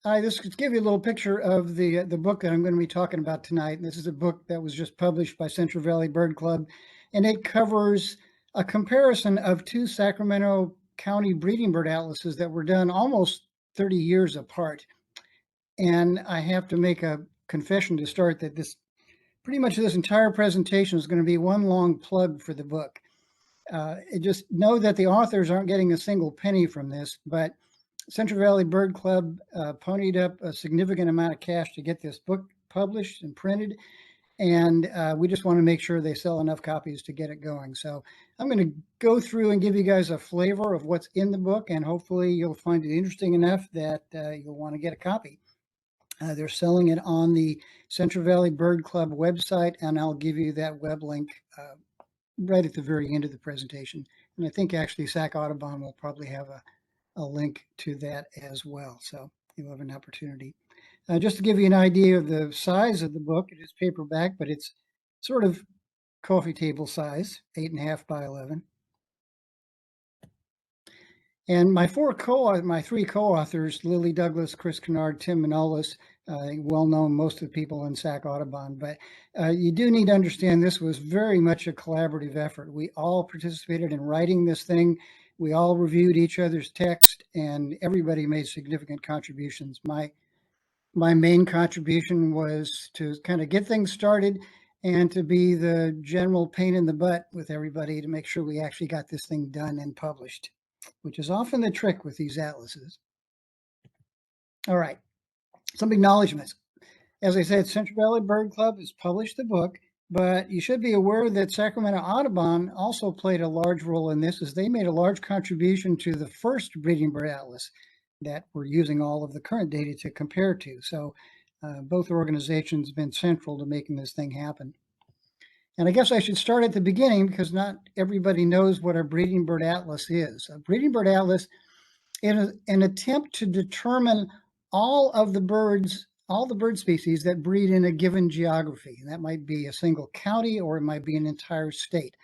This could give you a little picture of the book that I'm going to be talking about tonight. This is a book that was just published by Central Valley Bird Club, and it covers a comparison of two Sacramento County breeding bird atlases that were done almost 30 years apart. And I have to make a confession to start that pretty much this entire presentation is going to be one long plug for the book. Just know that the authors aren't getting a single penny from this, but Central Valley Bird Club ponied up a significant amount of cash to get this book published and printed, and we just want to make sure they sell enough copies to get it going. So I'm going to go through and give you guys a flavor of what's in the book, and hopefully you'll find it interesting enough that you'll want to get a copy. They're selling it on the Central Valley Bird Club website, and I'll give you that web link right at the very end of the presentation. And I think actually Sac Audubon will probably have a link to that as well. So you'll have an opportunity. Just to give you an idea of the size of the book, it is paperback, but it's sort of coffee table size, 8.5 by 11. And my three co-authors, Lily Douglas, Chris Kennard, Tim Manolis, well known most of the people in Sac Audubon, but you do need to understand this was very much a collaborative effort. We all participated in writing this thing. We all reviewed each other's text, and everybody made significant contributions. My main contribution was to kind of get things started and to be the general pain in the butt with everybody to make sure we actually got this thing done and published, which is often the trick with these atlases. All right, some acknowledgments. As I said, Central Valley Bird Club has published the book, but you should be aware that Sacramento Audubon also played a large role in this, as they made a large contribution to the first breeding bird atlas that we're using all of the current data to compare to. So both organizations have been central to making this thing happen. And I guess I should start at the beginning because not everybody knows what a breeding bird atlas is. A breeding bird atlas is an attempt to determine all the bird species that breed in a given geography. And that might be a single county or it might be an entire state.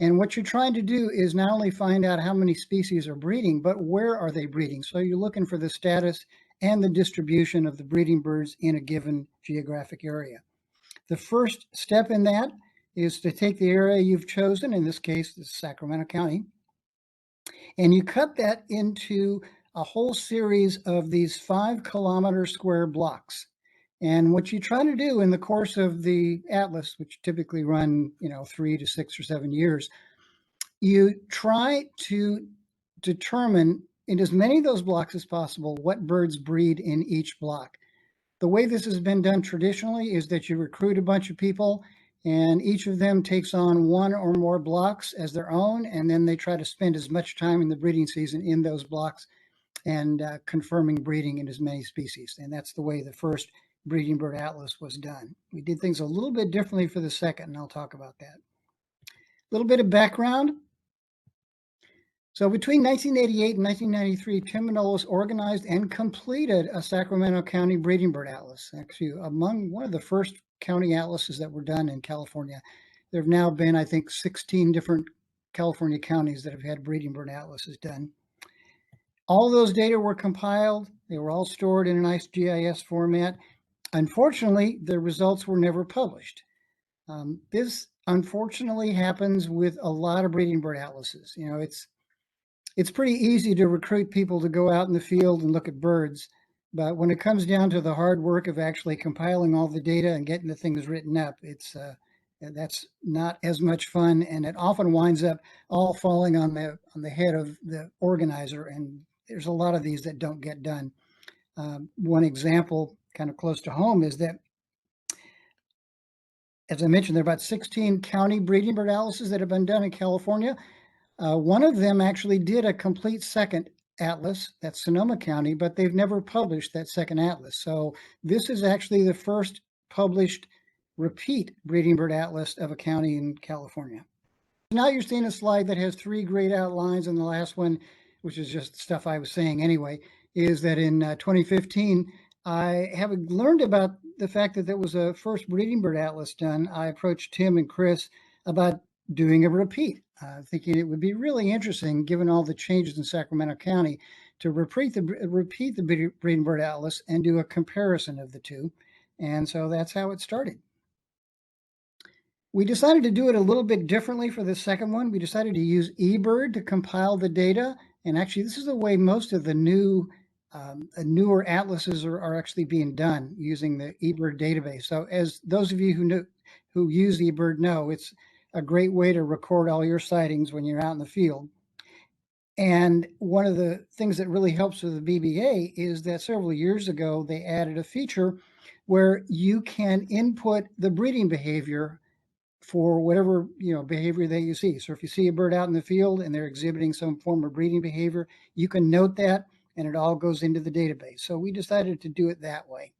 And what you're trying to do is not only find out how many species are breeding, but where are they breeding? So you're looking for the status and the distribution of the breeding birds in a given geographic area. The first step in that is to take the area you've chosen, in this case, the Sacramento County, and you cut that into a whole series of these 5-kilometer square blocks. And what you try to do in the course of the atlas, which typically run, 3 to 6 or 7 years, you try to determine in as many of those blocks as possible what birds breed in each block. The way this has been done traditionally is that you recruit a bunch of people and each of them takes on one or more blocks as their own, and then they try to spend as much time in the breeding season in those blocks and confirming breeding in as many species. And that's the way the first breeding bird atlas was done. We did things a little bit differently for the second, and I'll talk about that. A little bit of background. So between 1988 and 1993, Tim Manolis organized and completed a Sacramento County breeding bird atlas, actually among one of the first county atlases that were done in California. There have now been, I think, 16 different California counties that have had breeding bird atlases done. All those data were compiled. They were all stored in a nice GIS format. Unfortunately, the results were never published. This unfortunately happens with a lot of breeding bird atlases. It's pretty easy to recruit people to go out in the field and look at birds, but when it comes down to the hard work of actually compiling all the data and getting the things written up, that's not as much fun, and it often winds up all falling on the head of the organizer, and there's a lot of these that don't get done. One example kind of close to home is that, as I mentioned, there are about 16 county breeding bird atlases that have been done in California. One of them actually did a complete second atlas, that's Sonoma County, but they've never published that second atlas. So this is actually the first published repeat breeding bird atlas of a county in California. Now you're seeing a slide that has 3 great outlines, and the last one, which is just stuff I was saying anyway, is that in 2015, I having learned about the fact that there was a first breeding bird atlas done, I approached Tim and Chris about doing a repeat, thinking it would be really interesting, given all the changes in Sacramento County, to repeat the breeding bird atlas and do a comparison of the two. And so that's how it started. We decided to do it a little bit differently for the second one. We decided to use eBird to compile the data. And actually, this is the way most of the newer atlases are actually being done, using the eBird database. So as those of you who use eBird know, it's a great way to record all your sightings when you're out in the field. And one of the things that really helps with the BBA is that several years ago, they added a feature where you can input the breeding behavior for whatever behavior that you see. So if you see a bird out in the field and they're exhibiting some form of breeding behavior, you can note that and it all goes into the database. So we decided to do it that way.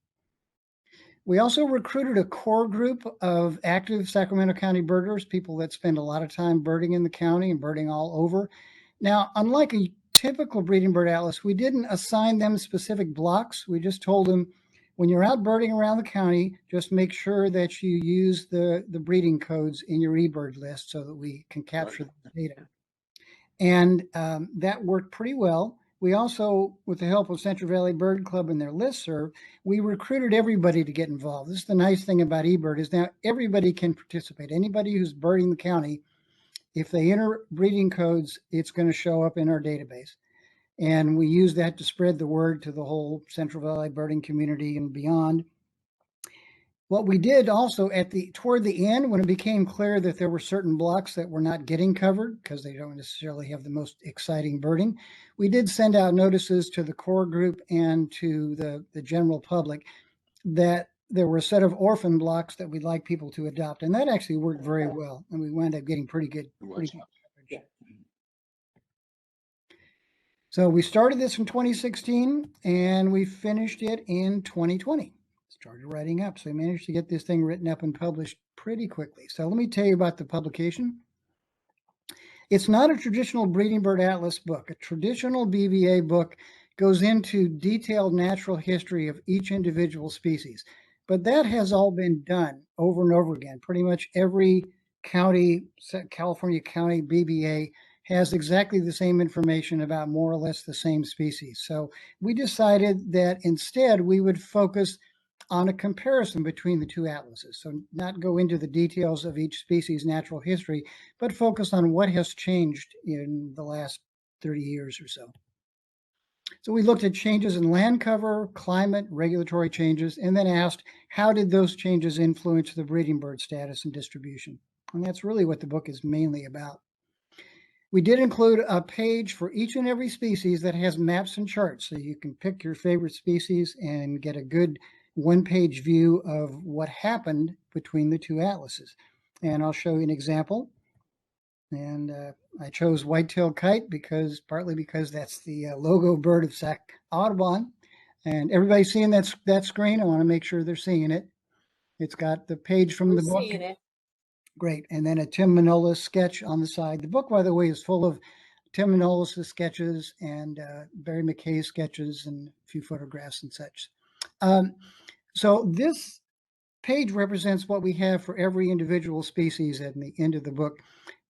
We also recruited a core group of active Sacramento County birders, people that spend a lot of time birding in the county and birding all over. Now, unlike a typical breeding bird atlas, we didn't assign them specific blocks. We just told them, when you're out birding around the county, just make sure that you use the breeding codes in your eBird list so that we can capture the data. And that worked pretty well. We also, with the help of Central Valley Bird Club and their listserv, we recruited everybody to get involved. This is the nice thing about eBird, is now everybody can participate. Anybody who's birding the county, if they enter breeding codes, it's going to show up in our database. And we use that to spread the word to the whole Central Valley birding community and beyond. What we did also toward the end, when it became clear that there were certain blocks that were not getting covered because they don't necessarily have the most exciting birding, we did send out notices to the core group and to the general public that there were a set of orphan blocks that we'd like people to adopt. And that actually worked very well. And we wound up getting pretty good coverage. So we started this in 2016 and we finished it in 2020. Started writing up. So we managed to get this thing written up and published pretty quickly. So let me tell you about the publication. It's not a traditional breeding bird atlas book. A traditional BBA book goes into detailed natural history of each individual species. But that has all been done over and over again. Pretty much every county, California county BBA has exactly the same information about more or less the same species. So we decided that instead we would focus on a comparison between the two atlases. So not go into the details of each species' natural history, but focus on what has changed in the last 30 years or so. So we looked at changes in land cover, climate, regulatory changes, and then asked, how did those changes influence the breeding bird status and distribution? And that's really what the book is mainly about. We did include a page for each and every species that has maps and charts, so you can pick your favorite species and get a good one-page view of what happened between the two atlases. And I'll show you an example. And I chose white-tailed kite partly because that's the logo bird of Sac Audubon. And everybody seeing that screen? I want to make sure they're seeing it. It's got the page from the book. Seeing it. Great. And then a Tim Manolis sketch on the side. The book, by the way, is full of Tim Manolis' sketches and Barry McKay's sketches and a few photographs and such. So this page represents what we have for every individual species at the end of the book.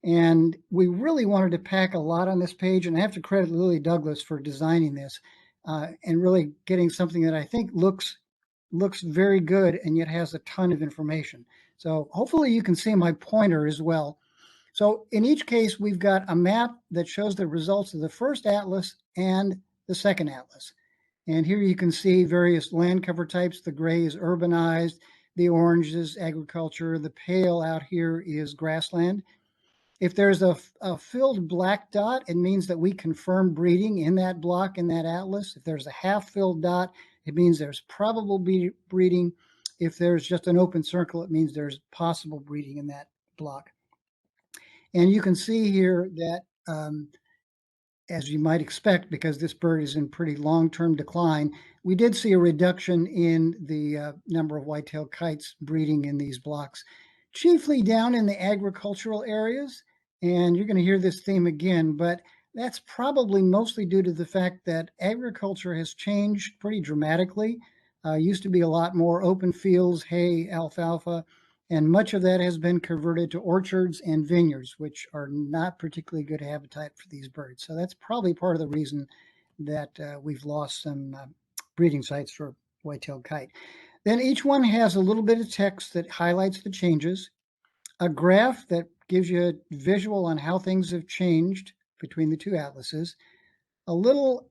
And we really wanted to pack a lot on this page. And I have to credit Lily Douglas for designing this and really getting something that I think looks very good and yet has a ton of information. So hopefully you can see my pointer as well. So in each case, we've got a map that shows the results of the first atlas and the second atlas. And here you can see various land cover types. The gray is urbanized, the orange is agriculture, the pale out here is grassland. If there's a filled black dot, it means that we confirm breeding in that block in that atlas. If there's a half filled dot, it means there's probable breeding. If there's just an open circle, it means there's possible breeding in that block. And you can see here that, as you might expect, because this bird is in pretty long-term decline, we did see a reduction in the number of white-tailed kites breeding in these blocks, chiefly down in the agricultural areas. And you're going to hear this theme again, but that's probably mostly due to the fact that agriculture has changed pretty dramatically. Used to be a lot more open fields, hay, alfalfa, and much of that has been converted to orchards and vineyards, which are not particularly good habitat for these birds. So that's probably part of the reason that we've lost some breeding sites for white-tailed kite. Then each one has a little bit of text that highlights the changes, a graph that gives you a visual on how things have changed between the two atlases, a little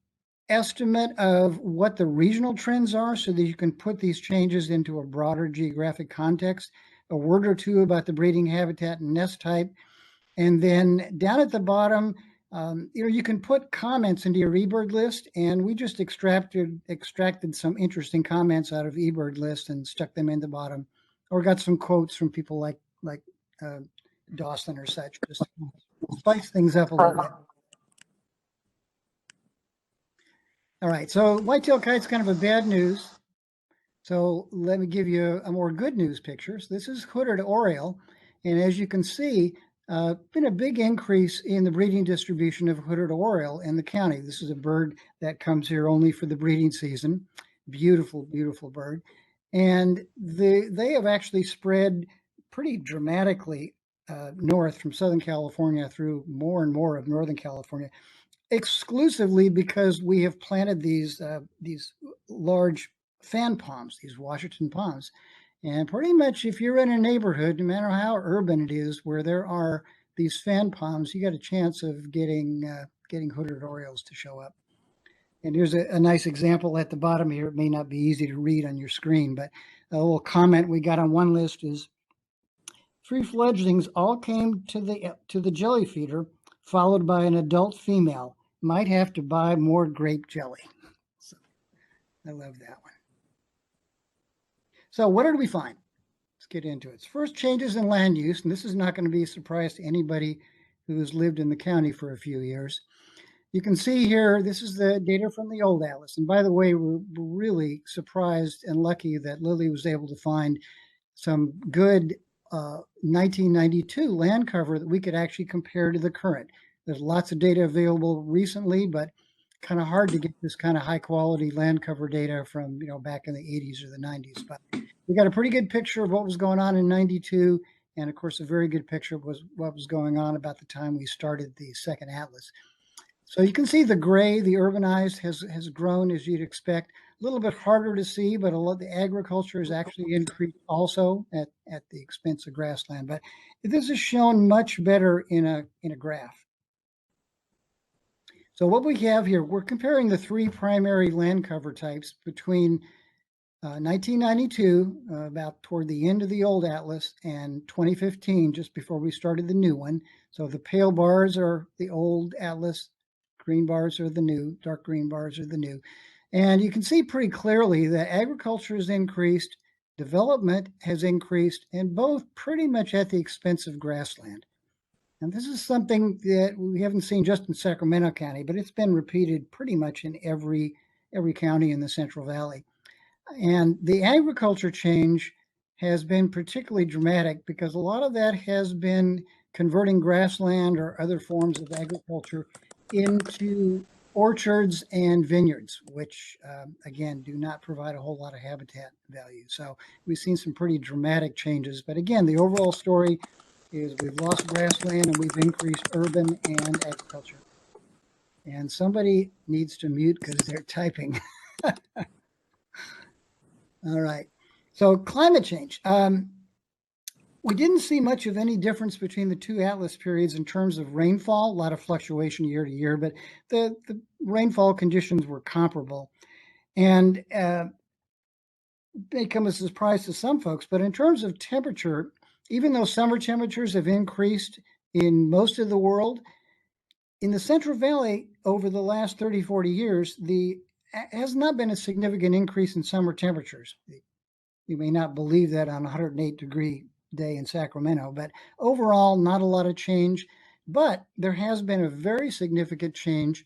estimate of what the regional trends are so that you can put these changes into a broader geographic context, a word or two about the breeding habitat and nest type, and then down at the bottom, you can put comments into your eBird list, and we just extracted some interesting comments out of eBird list and stuck them in the bottom, or got some quotes from people like Dawson or such, just spice things up a little bit. All right, so white-tailed kite's kind of a bad news. So let me give you a more good news picture. So this is hooded oriole, and as you can see, been a big increase in the breeding distribution of hooded oriole in the county. This is a bird that comes here only for the breeding season. Beautiful, beautiful bird. And they have actually spread pretty dramatically north from Southern California through more and more of Northern California, exclusively because we have planted these large fan palms, these Washington palms. And pretty much if you're in a neighborhood, no matter how urban it is, where there are these fan palms, you got a chance of getting hooded orioles to show up. And here's a nice example at the bottom here. It may not be easy to read on your screen, but a little comment we got on one list is, 3 fledglings all came to the jelly feeder, followed by an adult female. Might have to buy more grape jelly. So I love that one. So what did we find? Let's get into it. First, changes in land use, and this is not going to be a surprise to anybody who has lived in the county for a few years. You can see here, this is the data from the old atlas. And by the way, we're really surprised and lucky that Lily was able to find some good 1992 land cover that we could actually compare to the current. There's lots of data available recently, but kind of hard to get this kind of high quality land cover data from back in the 80s or the 90s. But we got a pretty good picture of what was going on in 92, and of course a very good picture of what was going on about the time we started the second atlas. So you can see the gray, the urbanized has grown as you'd expect. A little bit harder to see, but a lot the agriculture has actually increased also at the expense of grassland. But this is shown much better in a graph. So what we have here, we're comparing the 3 primary land cover types between 1992, about toward the end of the old atlas, and 2015, just before we started the new one. So the pale bars are the old atlas, green bars are the new, dark green bars are the new. And you can see pretty clearly that agriculture has increased, development has increased, and both pretty much at the expense of grassland. And this is something that we haven't seen just in Sacramento County, but it's been repeated pretty much in every county in the Central Valley. And the agriculture change has been particularly dramatic because a lot of that has been converting grassland or other forms of agriculture into orchards and vineyards, which again do not provide a whole lot of habitat value. So we've seen some pretty dramatic changes. But again, the overall story is we've lost grassland and we've increased urban and agriculture. And somebody needs to mute because they're typing. All right. So climate change. We didn't see much of any difference between the 2 atlas periods in terms of rainfall, a lot of fluctuation year to year, but the rainfall conditions were comparable. And it may come as a surprise to some folks, but in terms of temperature, even though summer temperatures have increased in most of the world, in the Central Valley over the last 30, 40 years, has not been a significant increase in summer temperatures. You may not believe that on a 108-degree day in Sacramento, but overall, not a lot of change. But there has been a very significant change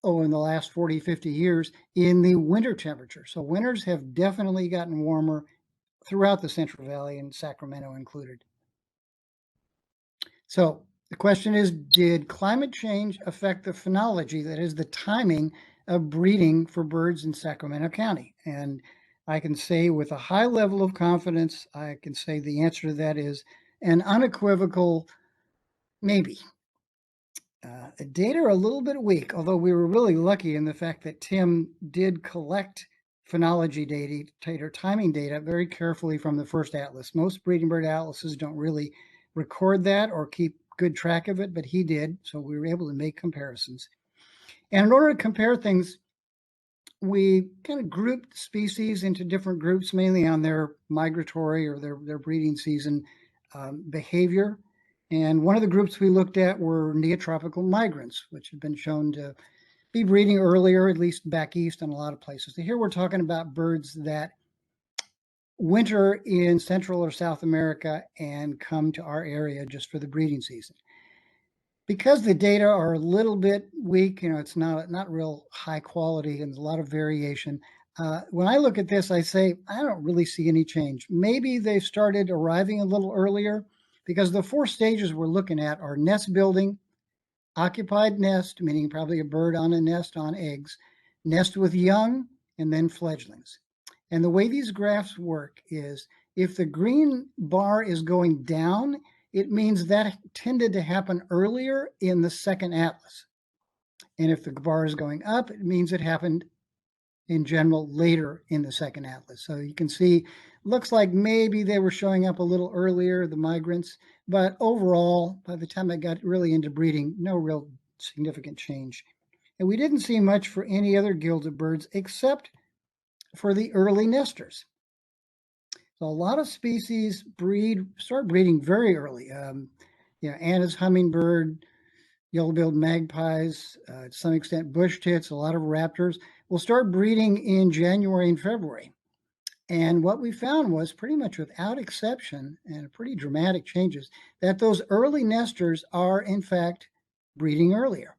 in the last 40, 50 years in the winter temperature. So winters have definitely gotten warmer throughout the Central Valley, and Sacramento included. So the question is, did climate change affect the phenology, that is the timing of breeding for birds in Sacramento County? And I can say with a high level of confidence, I can say the answer to that is an unequivocal maybe. Data are a little bit weak, although we were really lucky in the fact that Tim did collect phenology data, timing data very carefully from the first atlas. Most breeding bird atlases don't really record that or keep good track of it, but he did, so we were able to make comparisons. And in order to compare things, we kind of grouped species into different groups, mainly on their migratory or their breeding season behavior. And one of the groups we looked at were neotropical migrants, which have been shown to be breeding earlier, at least back east in a lot of places. So here we're talking about birds that winter in Central or South America and come to our area just for the breeding season. Because the data are a little bit weak, it's not real high quality and there's a lot of variation. When I look at this, I say, I don't really see any change. Maybe they've started arriving a little earlier because the 4 stages we're looking at are nest building, occupied nest, meaning probably a bird on a nest on eggs, nest with young, and then fledglings. And the way these graphs work is if the green bar is going down, it means that tended to happen earlier in the second atlas. And if the bar is going up, it means it happened in general later in the second atlas. So you can see, looks like maybe they were showing up a little earlier, the migrants, but overall, by the time I got really into breeding, no real significant change. And we didn't see much for any other guilds of birds except for the early nesters. So a lot of species start breeding very early. Anna's hummingbird, yellow-billed magpies, to some extent bush tits, a lot of raptors will start breeding in January and February. And what we found was pretty much without exception and pretty dramatic changes that those early nesters are in fact breeding earlier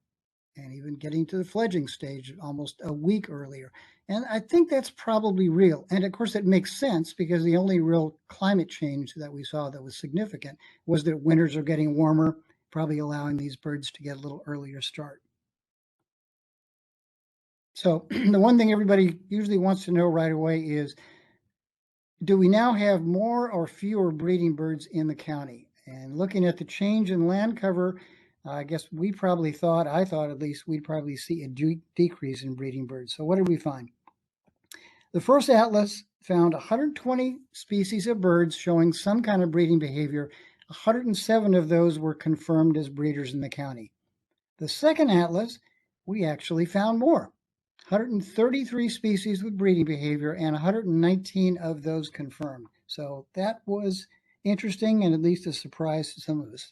and even getting to the fledgling stage almost a week earlier. And I think that's probably real. And of course, it makes sense because the only real climate change that we saw that was significant was that winters are getting warmer, probably allowing these birds to get a little earlier start. So the one thing everybody usually wants to know right away is, do we now have more or fewer breeding birds in the county? And looking at the change in land cover, I guess I thought at least, we'd probably see a decrease in breeding birds. So what did we find? The first atlas found 120 species of birds showing some kind of breeding behavior. 107 of those were confirmed as breeders in the county. The second atlas, we actually found more. 133 species with breeding behavior and 119 of those confirmed. So that was interesting and at least a surprise to some of us.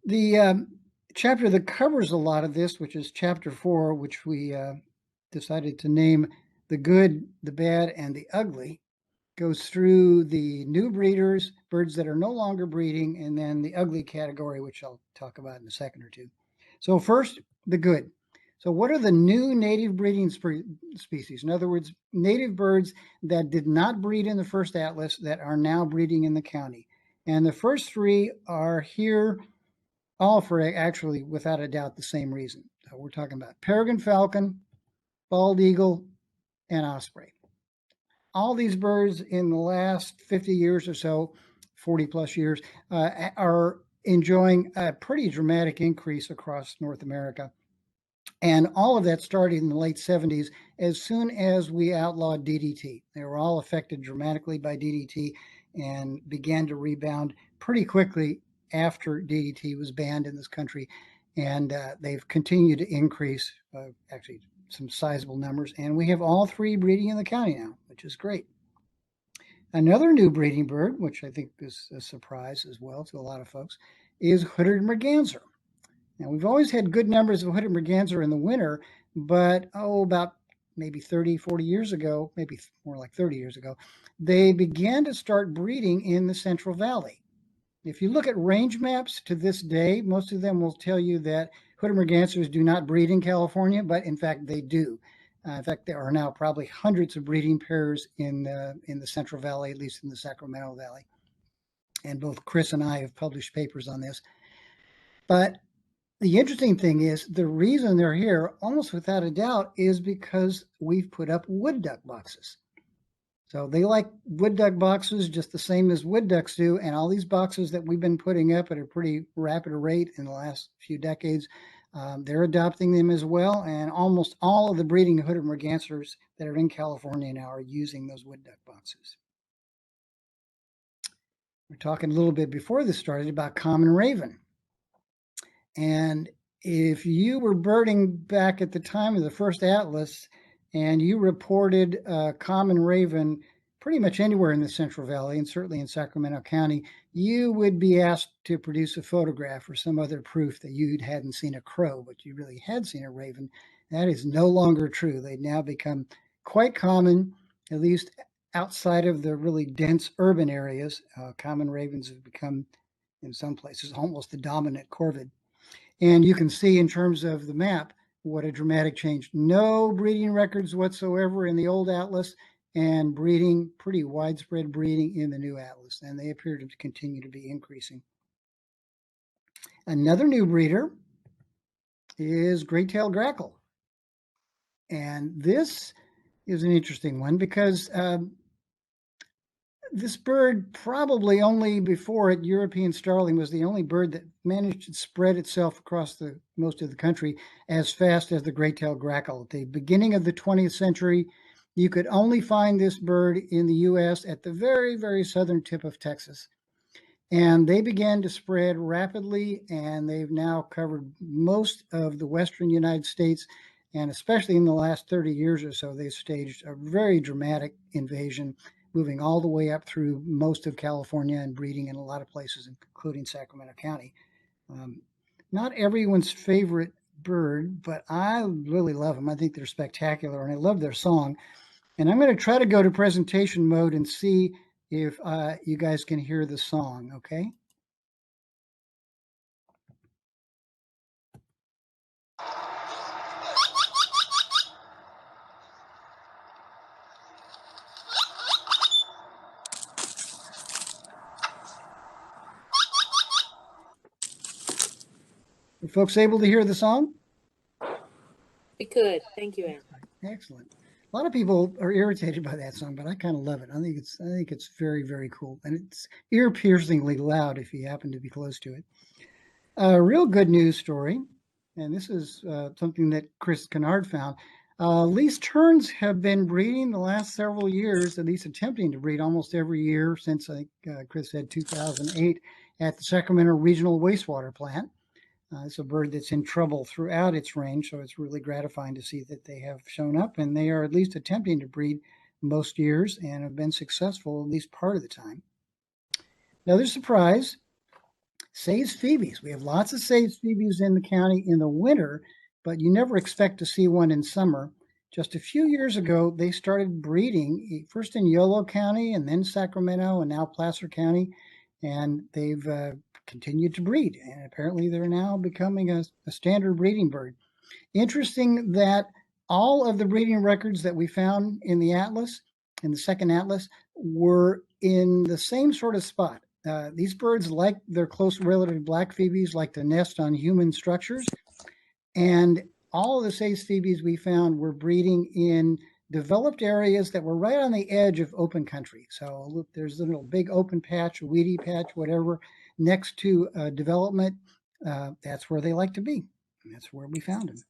The chapter that covers a lot of this, which is chapter 4, which we decided to name The Good, the Bad, and the Ugly, goes through the new breeders, birds that are no longer breeding, and then the ugly category, which I'll talk about in a second or two. So first, the good. So what are the new native breeding species? In other words, native birds that did not breed in the first atlas that are now breeding in the county. And the first 3 are here all for actually, without a doubt, the same reason. So we're talking about peregrine falcon, bald eagle, and osprey. All these birds in the last 50 years or so, 40 plus years, are enjoying a pretty dramatic increase across North America. And all of that started in the late 70s as soon as we outlawed DDT. They were all affected dramatically by DDT and began to rebound pretty quickly after DDT was banned in this country. And they've continued to increase, actually some sizable numbers. And we have all 3 breeding in the county now, which is great. Another new breeding bird, which I think is a surprise as well to a lot of folks, is hooded merganser. Now, we've always had good numbers of hooded merganser in the winter, but about maybe 30, 40 years ago, maybe more like 30 years ago, they began to start breeding in the Central Valley. If you look at range maps to this day, most of them will tell you that hooded mergansers do not breed in California, but in fact they do. In fact, there are now probably hundreds of breeding pairs in the Central Valley, at least in the Sacramento Valley. And both Chris and I have published papers on this. But the interesting thing is the reason they're here, almost without a doubt, is because we've put up wood duck boxes. So they like wood duck boxes just the same as wood ducks do. And all these boxes that we've been putting up at a pretty rapid rate in the last few decades, they're adopting them as well. And almost all of the breeding hooded mergansers that are in California now are using those wood duck boxes. We're talking a little bit before this started about common raven. And if you were birding back at the time of the first atlas and you reported common raven pretty much anywhere in the Central Valley and certainly in Sacramento County, you would be asked to produce a photograph or some other proof that you hadn't seen a crow, but you really had seen a raven. That is no longer true. They've now become quite common, at least outside of the really dense urban areas. Common ravens have become, in some places, almost the dominant corvid. And you can see in terms of the map what a dramatic change. No breeding records whatsoever in the old atlas, and breeding, pretty widespread breeding in the new atlas, and they appear to continue to be increasing. Another new breeder is great-tailed grackle. And this is an interesting one because this bird probably only before it, European starling was the only bird that managed to spread itself across most of the country as fast as the great-tailed grackle. At the beginning of the 20th century, you could only find this bird in the U.S. at the very, very southern tip of Texas. And they began to spread rapidly, and they've now covered most of the western United States. And especially in the last 30 years or so, they've staged a very dramatic invasion, moving all the way up through most of California and breeding in a lot of places, including Sacramento County. Not everyone's favorite bird, but I really love them. I think they're spectacular, and I love their song. And I'm going to try to go to presentation mode and see if you guys can hear the song, okay? Are folks able to hear the song? We could. Thank you, Ann. Excellent. A lot of people are irritated by that song, but I kind of love it. I think it's very, very cool, and it's ear-piercingly loud if you happen to be close to it. A real good news story, and this is something that Chris Kennard found. Least terns have been breeding the last several years, at least attempting to breed almost every year since I think Chris said 2008 at the Sacramento Regional Wastewater Plant. It's a bird that's in trouble throughout its range, so it's really gratifying to see that they have shown up, and they are at least attempting to breed most years and have been successful at least part of the time. Another surprise, Say's phoebes. We have lots of Say's phoebes in the county in the winter, but you never expect to see one in summer. Just a few years ago, they started breeding, first in Yolo County and then Sacramento and now Placer County, and they've continued to breed, and apparently they're now becoming a standard breeding bird. Interesting that all of the breeding records that we found in the atlas, in the second atlas, were in the same sort of spot. These birds, like their close relative black phoebes, like to nest on human structures, and all of the Say's phoebes we found were breeding in developed areas that were right on the edge of open country. So look, there's a little big open patch, weedy patch, whatever, next to development. That's where they like to be. And that's where we found them.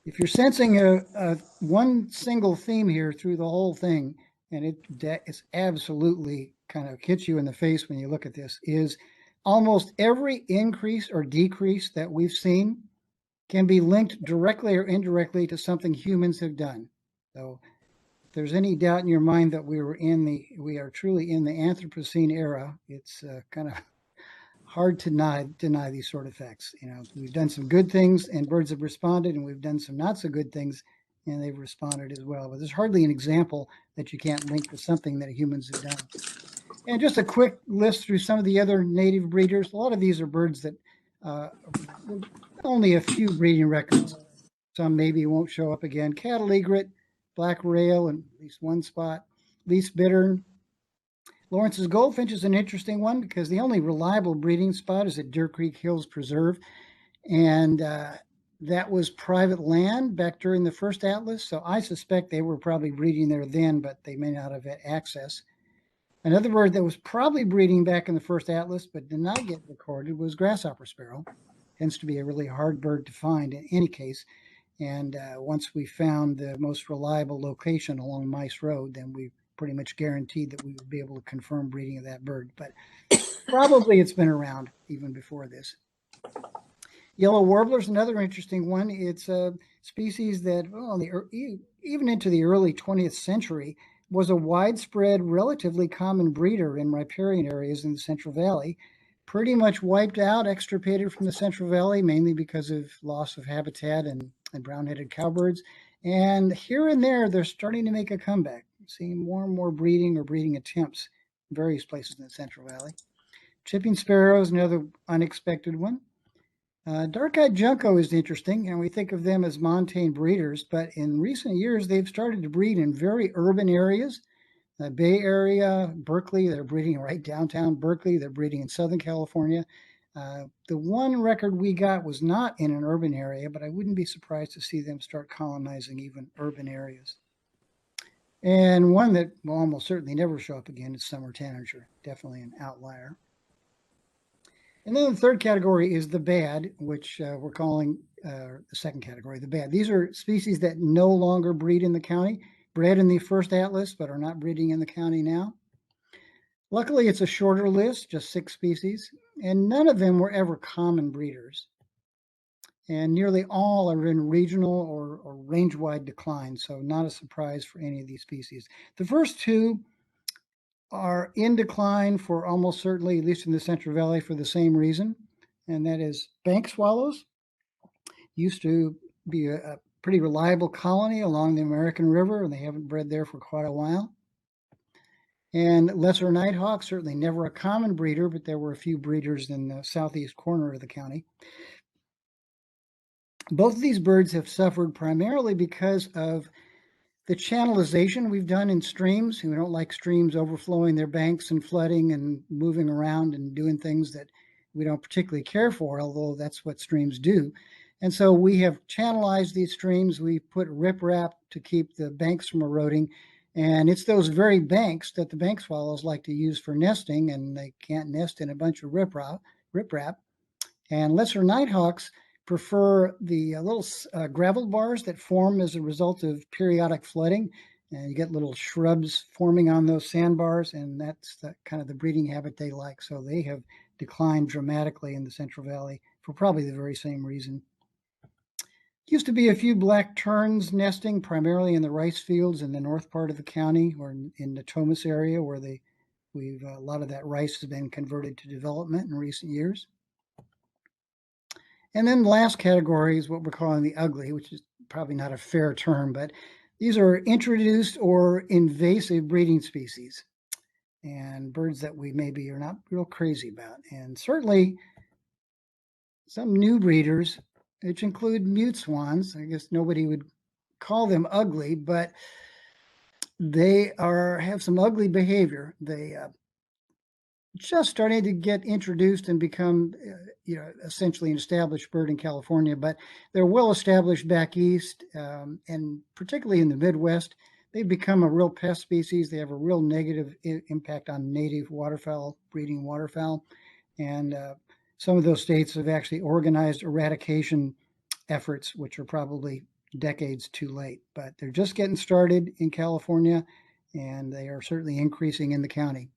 If you're sensing a one single theme here through the whole thing, and it's absolutely kind of hits you in the face when you look at this, is almost every increase or decrease that we've seen can be linked directly or indirectly to something humans have done. So if there's any doubt in your mind that we are truly in the Anthropocene era, it's kind of hard to deny these sort of facts. You know, we've done some good things and birds have responded, and we've done some not so good things and they've responded as well. But there's hardly an example that you can't link to something that humans have done. And just a quick list through some of the other native breeders. A lot of these are birds that only a few breeding records. Some maybe won't show up again. Cattle egret, black rail in at least one spot. Least bittern. Lawrence's goldfinch is an interesting one because the only reliable breeding spot is at Deer Creek Hills Preserve. And that was private land back during the first atlas. So I suspect they were probably breeding there then, but they may not have had access. Another bird that was probably breeding back in the first atlas, but did not get recorded, was grasshopper sparrow. Tends to be a really hard bird to find in any case. And once we found the most reliable location along Mice Road, then we pretty much guaranteed that we would be able to confirm breeding of that bird. But probably it's been around even before this. Yellow warbler is another interesting one. It's a species that, even into the early 20th century, was a widespread, relatively common breeder in riparian areas in the Central Valley. Pretty much wiped out, extirpated from the Central Valley, mainly because of loss of habitat and brown-headed cowbirds. And here and there, they're starting to make a comeback, seeing more and more breeding or breeding attempts in various places in the Central Valley. Chipping sparrow is another unexpected one. Dark-eyed junco is interesting, and we think of them as montane breeders, but in recent years, they've started to breed in very urban areas. The Bay Area, Berkeley, they're breeding right downtown Berkeley. They're breeding in Southern California. The one record we got was not in an urban area, but I wouldn't be surprised to see them start colonizing even urban areas. And one that will almost certainly never show up again is summer tanager, definitely an outlier. And then the third category is the bad, which we're calling the second category, the bad. These are species that no longer breed in the county, bred in the first atlas, but are not breeding in the county now. Luckily, it's a shorter list, just 6 species, and none of them were ever common breeders. And nearly all are in regional or range-wide decline, so not a surprise for any of these species. The first 2 are in decline for almost certainly, at least in the Central Valley, for the same reason, and that is bank swallows. Used to be a pretty reliable colony along the American River, and they haven't bred there for quite a while. And lesser nighthawk, certainly never a common breeder, but there were a few breeders in the southeast corner of the county. Both of these birds have suffered primarily because of the channelization we've done in streams. We don't like streams overflowing their banks and flooding and moving around and doing things that we don't particularly care for, although that's what streams do. And so we have channelized these streams. We put riprap to keep the banks from eroding. And it's those very banks that the bank swallows like to use for nesting, and they can't nest in a bunch of riprap. And lesser nighthawks prefer the little gravel bars that form as a result of periodic flooding. And you get little shrubs forming on those sandbars, and that's kind of the breeding habit they like. So they have declined dramatically in the Central Valley for probably the very same reason. Used to be a few black terns nesting primarily in the rice fields in the north part of the county, or in the Thomas area, where a lot of that rice has been converted to development in recent years. And then the last category is what we're calling the ugly, which is probably not a fair term, but these are introduced or invasive breeding species and birds that we maybe are not real crazy about. And certainly some new breeders, which include mute swans. I guess nobody would call them ugly, but they have some ugly behavior. They just starting to get introduced and become, essentially an established bird in California, but they're well established back east, and particularly in the Midwest. They've become a real pest species. They have a real negative impact on native waterfowl, breeding waterfowl, and some of those states have actually organized eradication efforts, which are probably decades too late, but they're just getting started in California, and they are certainly increasing in the county.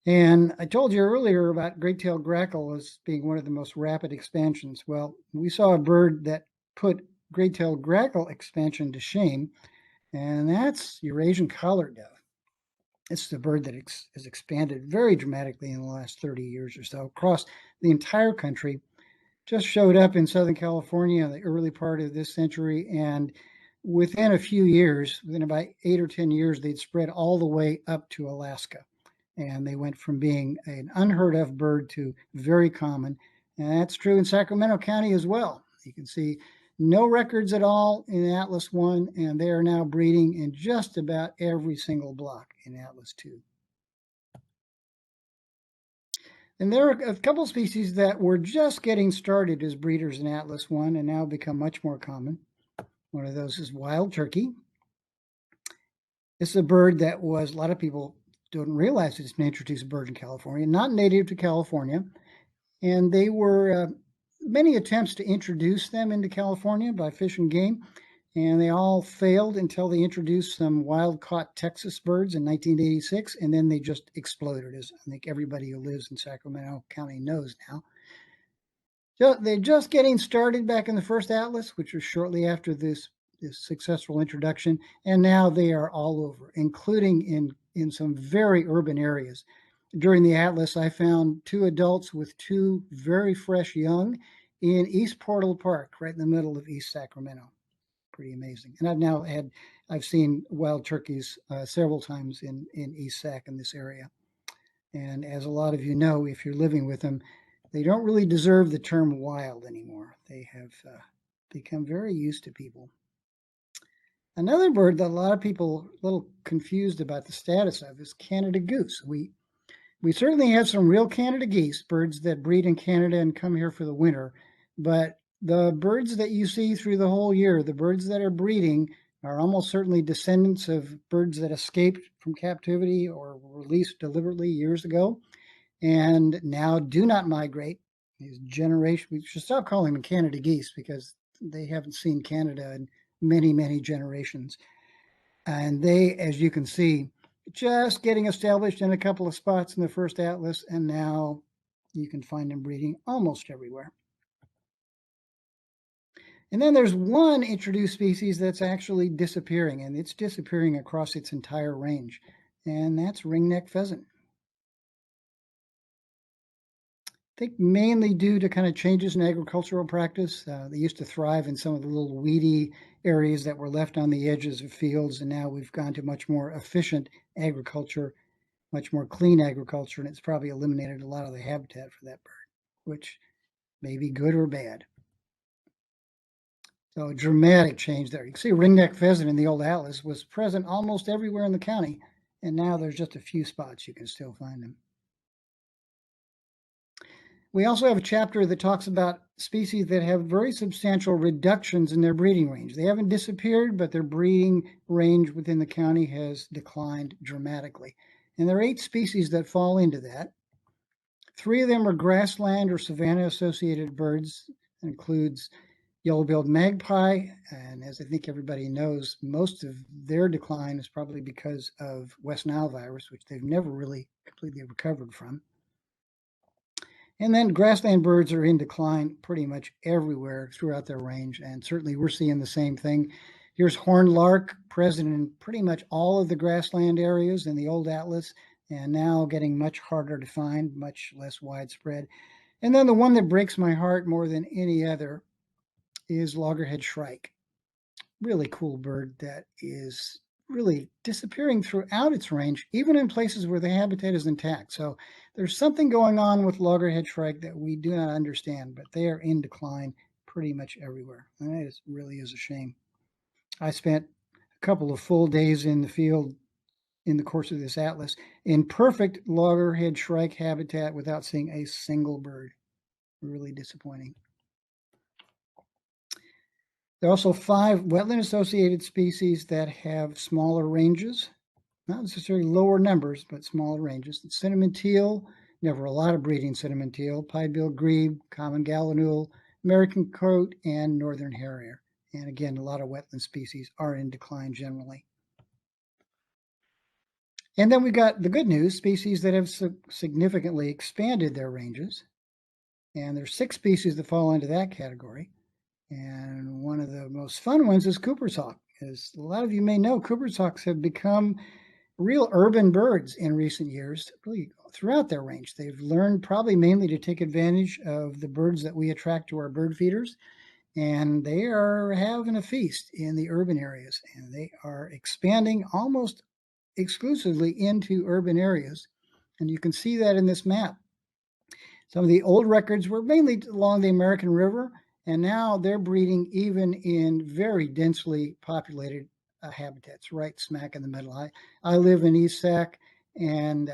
And I told you earlier about great-tailed grackle as being one of the most rapid expansions. Well, we saw a bird that put great-tailed grackle expansion to shame, and that's Eurasian collared dove. It's the bird that has expanded very dramatically in the last 30 years or so across the entire country. Just showed up in Southern California in the early part of this century, and within a few years, within about 8 or 10 years, they'd spread all the way up to Alaska. And they went from being an unheard of bird to very common. And that's true in Sacramento County as well. You can see no records at all in Atlas 1, and they are now breeding in just about every single block in Atlas 2. And there are a couple species that were just getting started as breeders in Atlas 1 and now become much more common. One of those is wild turkey. It's a bird that was, a lot of people don't realize it's an introduced bird in California, not native to California. And they were many attempts to introduce them into California by Fish and Game, and they all failed until they introduced some wild-caught Texas birds in 1986, and then they just exploded, as I think everybody who lives in Sacramento County knows now. So they're just getting started back in the first atlas, which was shortly after this successful introduction, and now they are all over, including in some very urban areas. During the atlas, I found 2 adults with 2 very fresh young in East Portal Park, right in the middle of East Sacramento. Pretty amazing. And I've seen wild turkeys several times in East Sac in this area. And as a lot of you know, if you're living with them, they don't really deserve the term wild anymore. They have become very used to people. Another bird that a lot of people are a little confused about the status of is Canada goose. We certainly have some real Canada geese, birds that breed in Canada and come here for the winter. But the birds that you see through the whole year, the birds that are breeding, are almost certainly descendants of birds that escaped from captivity or were released deliberately years ago and now do not migrate. These generations, we should stop calling them Canada geese because they haven't seen Canada in many, many generations. And they, as you can see, just getting established in a couple of spots in the first atlas, and now you can find them breeding almost everywhere. And then there's one introduced species that's actually disappearing, and it's disappearing across its entire range, and that's ringneck pheasant. I think mainly due to kind of changes in agricultural practice. They used to thrive in some of the little weedy areas that were left on the edges of fields, and now we've gone to much more efficient agriculture, much more clean agriculture, and it's probably eliminated a lot of the habitat for that bird, which may be good or bad. So a dramatic change there. You can see ringneck pheasant in the old atlas was present almost everywhere in the county, and now there's just a few spots you can still find them. We also have a chapter that talks about species that have very substantial reductions in their breeding range. They haven't disappeared, but their breeding range within the county has declined dramatically. And there are 8 species that fall into that. 3 of them are grassland or savanna-associated birds. That includes yellow-billed magpie, and as I think everybody knows, most of their decline is probably because of West Nile virus, which they've never really completely recovered from. And then grassland birds are in decline pretty much everywhere throughout their range, and certainly we're seeing the same thing. Here's horned lark, present in pretty much all of the grassland areas in the old atlas, and now getting much harder to find, much less widespread. And then the one that breaks my heart more than any other is loggerhead shrike. Really cool bird that is really disappearing throughout its range, even in places where the habitat is intact. So there's something going on with loggerhead shrike that we do not understand, but they are in decline pretty much everywhere. And that really is a shame. I spent a couple of full days in the field in the course of this atlas in perfect loggerhead shrike habitat without seeing a single bird. Really disappointing. There are also 5 wetland-associated species that have smaller ranges, not necessarily lower numbers, but smaller ranges. The cinnamon teal, never a lot of breeding cinnamon teal, pied-billed grebe, common gallinule, American coat, and northern harrier. And again, a lot of wetland species are in decline generally. And then we've got the good news, species that have significantly expanded their ranges. And there's 6 species that fall into that category. And one of the most fun ones is Cooper's hawk. As a lot of you may know, Cooper's hawks have become real urban birds in recent years, really throughout their range. They've learned probably mainly to take advantage of the birds that we attract to our bird feeders, and they are having a feast in the urban areas, and they are expanding almost exclusively into urban areas. And you can see that in this map. Some of the old records were mainly along the American River, and now they're breeding even in very densely populated habitats, right smack in the middle. I live in East Sac, and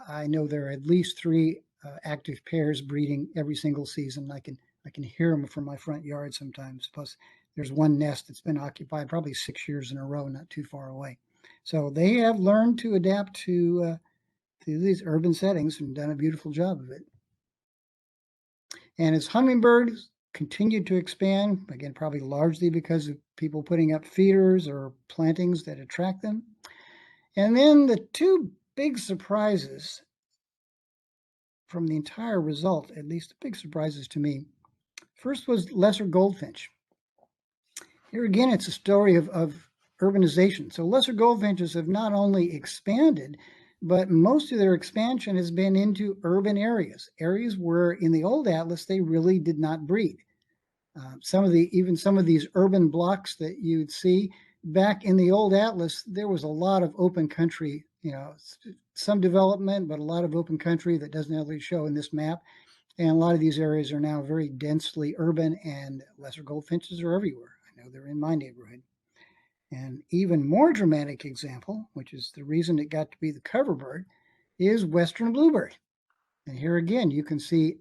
I know there are at least 3 active pairs breeding every single season. I can hear them from my front yard sometimes. Plus, there's one nest that's been occupied probably 6 years in a row, not too far away. So they have learned to adapt to these urban settings and done a beautiful job of it. And as hummingbirds continue to expand, again, probably largely because of people putting up feeders or plantings that attract them. And then the two big surprises from the entire result, at least the big surprises to me. First was lesser goldfinch. Here again, it's a story of urbanization. So lesser goldfinches have not only expanded, but most of their expansion has been into urban areas, areas where in the old atlas they really did not breed. Some of these urban blocks that you'd see back in the old atlas, there was a lot of open country, some development, but a lot of open country that doesn't really show in this map. And a lot of these areas are now very densely urban, and lesser goldfinches are everywhere. I know they're in my neighborhood. And even more dramatic example, which is the reason it got to be the cover bird, is western bluebird. And here again, you can see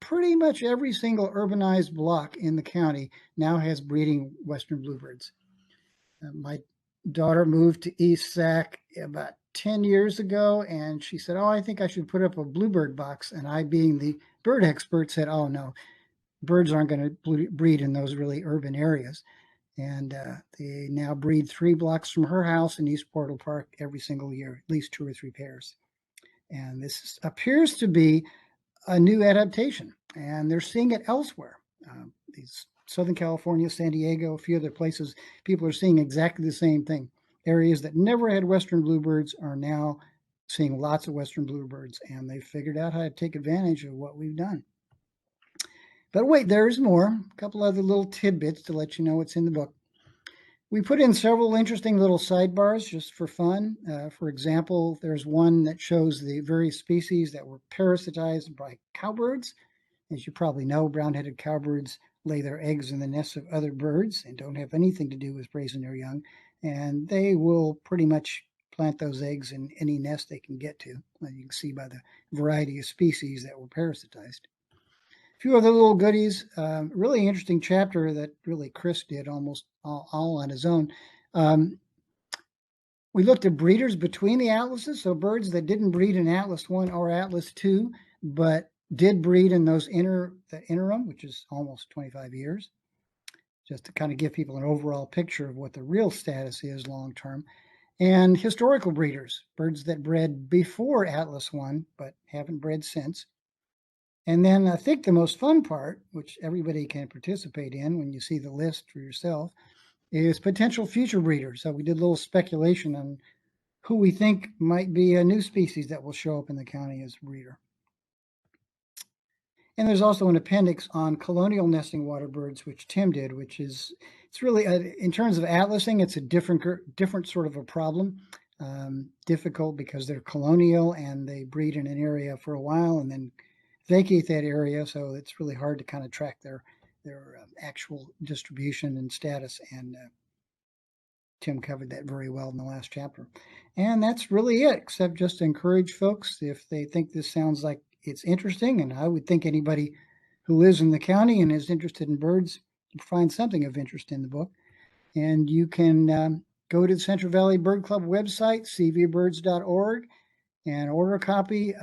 pretty much every single urbanized block in the county now has breeding western bluebirds. My daughter moved to East Sac about 10 years ago, and she said, "Oh, I think I should put up a bluebird box." And I, being the bird expert, said, "Oh, no, birds aren't going to breed in those really urban areas." And they now breed 3 blocks from her house in East Portal Park every single year, at least 2 or 3 pairs. And this appears to be a new adaptation, and they're seeing it elsewhere. These Southern California, San Diego, a few other places, people are seeing exactly the same thing. Areas that never had western bluebirds are now seeing lots of western bluebirds, and they've figured out how to take advantage of what we've done. But wait, there's more. A couple other little tidbits to let you know what's in the book. We put in several interesting little sidebars just for fun. For example, there's one that shows the various species that were parasitized by cowbirds. As you probably know, brown-headed cowbirds lay their eggs in the nests of other birds and don't have anything to do with raising their young. And they will pretty much plant those eggs in any nest they can get to. You can see by the variety of species that were parasitized. A few other little goodies. Really interesting chapter that really Chris did almost all on his own. We looked at breeders between the atlases, so birds that didn't breed in Atlas 1 or Atlas 2, but did breed in the interim, which is almost 25 years, just to kind of give people an overall picture of what the real status is long term. And historical breeders, birds that bred before Atlas 1, but haven't bred since. And then I think the most fun part, which everybody can participate in when you see the list for yourself, is potential future breeders. So we did a little speculation on who we think might be a new species that will show up in the county as a breeder. And there's also an appendix on colonial nesting water birds, which Tim did, which is, it's really, in terms of atlasing, it's a different sort of a problem. Difficult because they're colonial and they breed in an area for a while and then vacate that area. So it's really hard to kind of track their actual distribution and status. And Tim covered that very well in the last chapter. And that's really it, except just to encourage folks, if they think this sounds like it's interesting, and I would think anybody who lives in the county and is interested in birds will find something of interest in the book. And you can go to the Central Valley Bird Club website, cvbirds.org, and order a copy.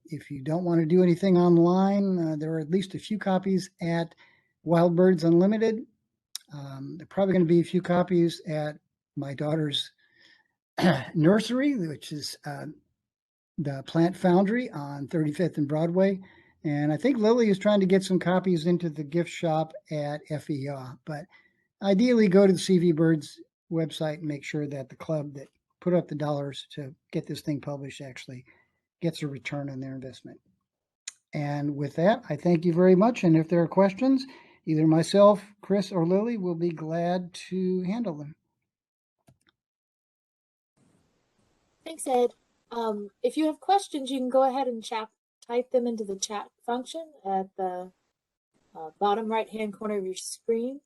If you don't want to do anything online, there are at least a few copies at Wild Birds Unlimited. There are probably going to be a few copies at my daughter's nursery, which is the Plant Foundry on 35th and Broadway. And I think Lily is trying to get some copies into the gift shop at FEA. But ideally, go to the CV Birds website and make sure that the club that put up the dollars to get this thing published actually gets a return on their investment. And with that, I thank you very much. And if there are questions, either myself, Chris, or Lily will be glad to handle them. Thanks, Ed. If you have questions, you can go ahead and type them into the chat function at the bottom right-hand corner of your screen.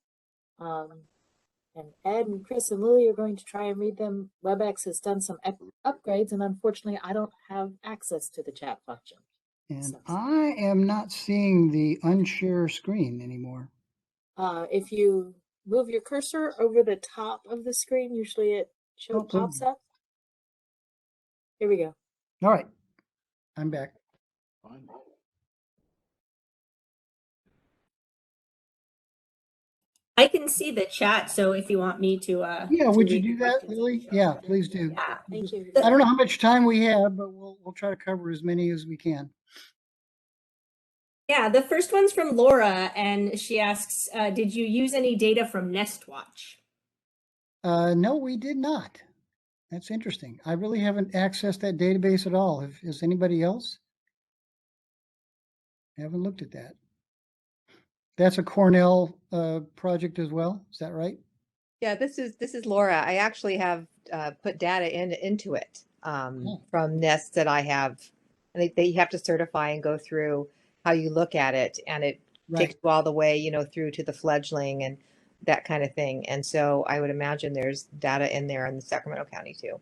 And Ed and Chris and Lily are going to try and read them. WebEx has done some upgrades, and unfortunately, I don't have access to the chat function. And I am not seeing the unshare screen anymore. If you move your cursor over the top of the screen, usually it pops up. Here we go. All right, I'm back. Fine. I can see the chat, so if you want me to Yeah, to would you read do the that, questions. Lily? Yeah, please do. Yeah. Thank you. I don't know how much time we have, but we'll try to cover as many as we can. Yeah, the first one's from Laura, and she asks, did you use any data from NestWatch? No, we did not. That's interesting. I really haven't accessed that database at all. Has anybody else? I haven't looked at that. That's a Cornell project as well. Is that right? Yeah, this is Laura. I actually have put data into it from nests that I have. And they have to certify and go through how you look at it, and it takes you all the way, through to the fledgling and that kind of thing. And so I would imagine there's data in there in the Sacramento County too.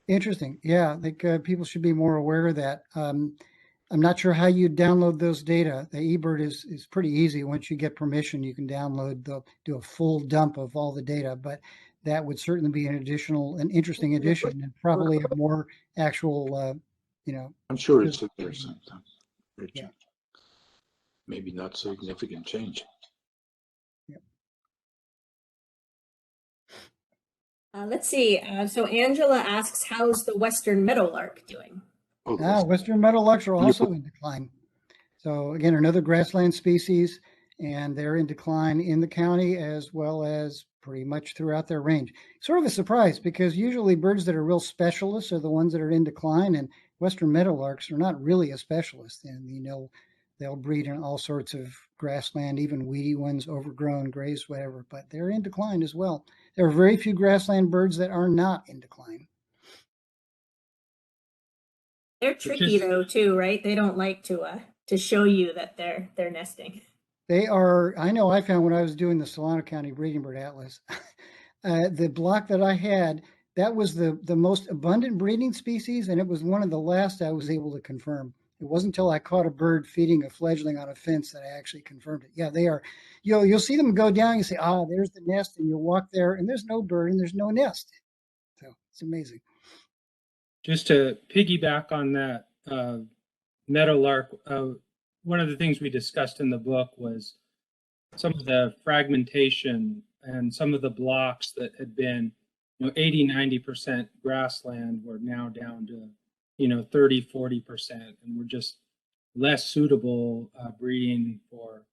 Interesting. Yeah, I think people should be more aware of that. I'm not sure how you download those data. The eBird is pretty easy. Once you get permission, you can do a full dump of all the data, but that would certainly be an interesting addition, and probably a more actual, I'm sure it's in there sometime. Yeah. Maybe not significant change. Let's see. So Angela asks, how's the Western Meadowlark doing? Western meadowlarks are also in decline. So again, another grassland species, and they're in decline in the county as well as pretty much throughout their range. Sort of a surprise, because usually birds that are real specialists are the ones that are in decline, and Western meadowlarks are not really a specialist. And they'll breed in all sorts of grassland, even weedy ones, overgrown, grazed, whatever, but they're in decline as well. There are very few grassland birds that are not in decline. They're tricky though too, right? They don't like to show you that they're nesting. They are. I know. I found when I was doing the Solano County Breeding Bird Atlas, the block that I had, that was the most abundant breeding species, and it was one of the last I was able to confirm. It wasn't until I caught a bird feeding a fledgling on a fence that I actually confirmed it. Yeah, they are. You'll see them go down. You say, there's the nest, and you'll walk there, and there's no bird, and there's no nest. So it's amazing. Just to piggyback on that meadowlark, one of the things we discussed in the book was some of the fragmentation and some of the blocks that had been 80-90% grassland were now down to 30-40%, and were just less suitable breeding for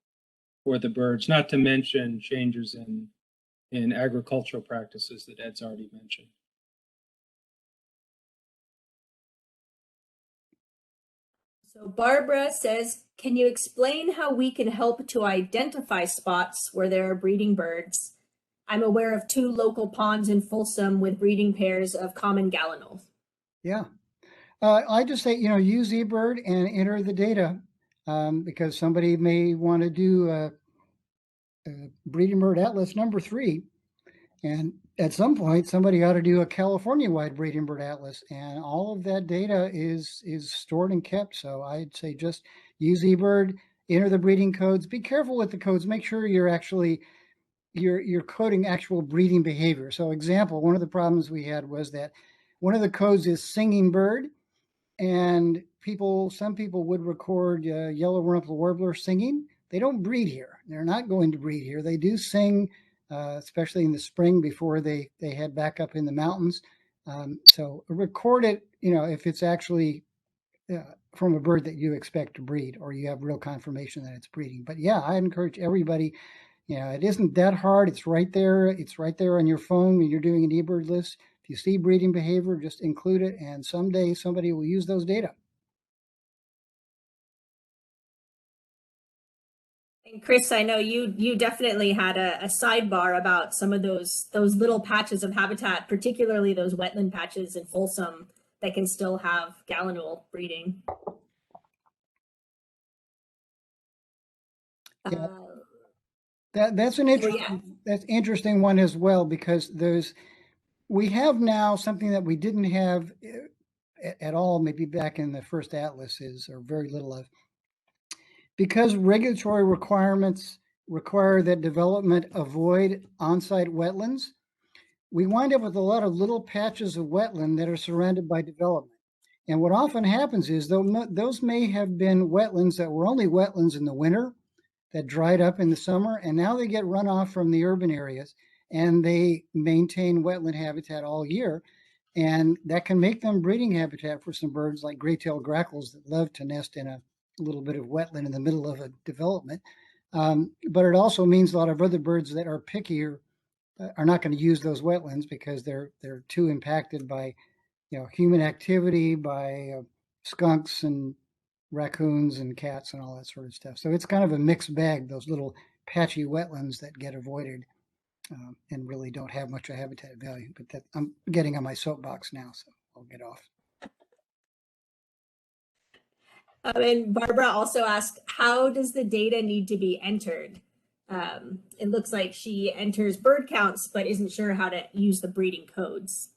the birds, not to mention changes in agricultural practices that Ed's already mentioned. So Barbara says, can you explain how we can help to identify spots where there are breeding birds? I'm aware of 2 local ponds in Folsom with breeding pairs of common gallinals. Yeah. I just say, use eBird and enter the data, because somebody may want to do a Breeding Bird Atlas number 3. And at some point, somebody ought to do a California-wide Breeding Bird Atlas, and all of that data is stored and kept. So I'd say just use eBird, enter the breeding codes. Be careful with the codes. Make sure you're actually you're coding actual breeding behavior. So example, one of the problems we had was that one of the codes is singing bird, and some people would record yellow rumpled warbler singing. They don't breed here. They're not going to breed here. They do sing, especially in the spring before they head back up in the mountains. So record it, if it's actually from a bird that you expect to breed, or you have real confirmation that it's breeding. But yeah, I encourage everybody. It isn't that hard. It's right there. It's right there on your phone when you're doing an eBird list. If you see breeding behavior, just include it, and someday somebody will use those data. And Chris, I know you definitely had a sidebar about some of those little patches of habitat, particularly those wetland patches in Folsom that can still have gallinule breeding. Yeah. That's an interesting one as well, because we have now something that we didn't have at all, maybe back in the first atlases, or very little of, Because regulatory requirements require that development avoid on-site wetlands, we wind up with a lot of little patches of wetland that are surrounded by development. And what often happens is those may have been wetlands that were only wetlands in the winter that dried up in the summer, and now they get runoff from the urban areas and they maintain wetland habitat all year. And that can make them breeding habitat for some birds like gray-tailed grackles that love to nest in a little bit of wetland in the middle of a development. But it also means a lot of other birds that are pickier are not going to use those wetlands because they're too impacted by human activity, by skunks and raccoons and cats and all that sort of stuff. So it's kind of a mixed bag, those little patchy wetlands that get avoided and really don't have much of habitat value. But I'm getting on my soapbox now, so I'll get off. And Barbara also asked, how does the data need to be entered? It looks like she enters bird counts, but isn't sure how to use the breeding codes.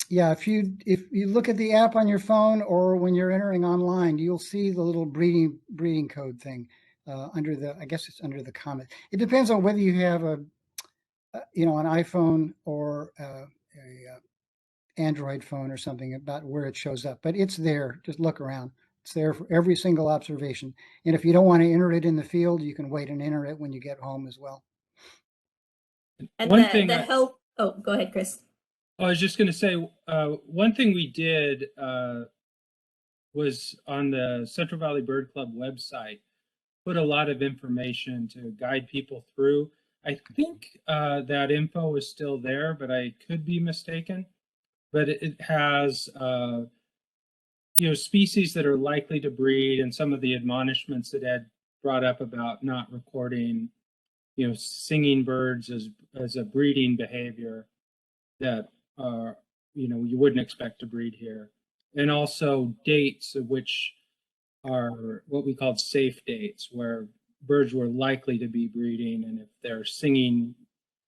Yeah, if you look at the app on your phone or when you're entering online, you'll see the little breeding code thing under the, I guess it's under the comment. It depends on whether you have an iPhone or a Android phone or something about where it shows up, but it's there. Just look around. It's there for every single observation. And if you don't want to enter it in the field, you can wait and enter it when you get home as well. And one thing help. Oh, go ahead, Chris. I was just going to say, one thing we did was on the Central Valley Bird Club website, put a lot of information to guide people through. I think that info is still there, but I could be mistaken. But it has, species that are likely to breed and some of the admonishments that Ed brought up about not recording, singing birds as a breeding behavior that you wouldn't expect to breed here. And also dates which are what we call safe dates, where birds were likely to be breeding. And if they're singing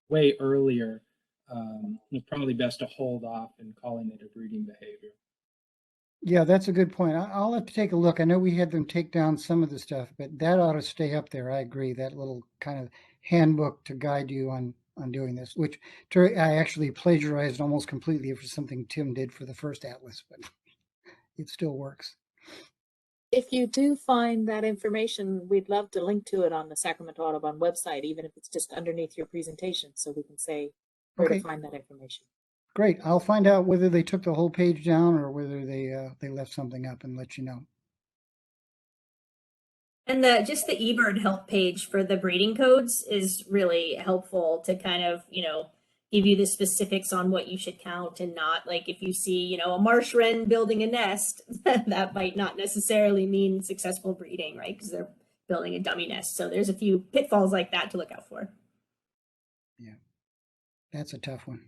way earlier, it's probably best to hold off in calling it a breeding behavior. Yeah, that's a good point. I'll have to take a look. I know we had them take down some of the stuff, but that ought to stay up there. I agree. That little kind of handbook to guide you on doing this, which I actually plagiarized almost completely for something Tim did for the first atlas, but it still works. If you do find that information, we'd love to link to it on the Sacramento Audubon website, even if it's just underneath your presentation, so we can say where to find that information. Great. I'll find out whether they took the whole page down or whether they left something up and let you know. And just the eBird help page for the breeding codes is really helpful to kind of, give you the specifics on what you should count and not. Like if you see, a marsh wren building a nest, that might not necessarily mean successful breeding, right? Because they're building a dummy nest. So there's a few pitfalls like that to look out for. Yeah, that's a tough one.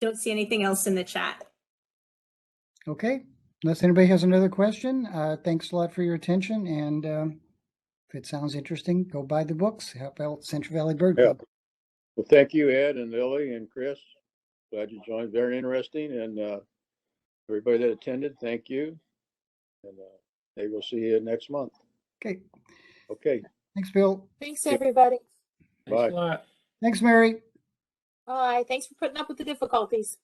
Don't see anything else in the chat. Okay. Unless anybody has another question, thanks a lot for your attention. And if it sounds interesting, go buy the books. Help out Central Valley Bird Club. Well, thank you, Ed and Lily and Chris. Glad you joined. Very interesting. And everybody that attended, thank you. And maybe we'll see you next month. Okay. Okay. Thanks, Bill. Thanks, everybody. Bye. Thanks a lot. Thanks, Mary. Bye. Thanks for putting up with the difficulties.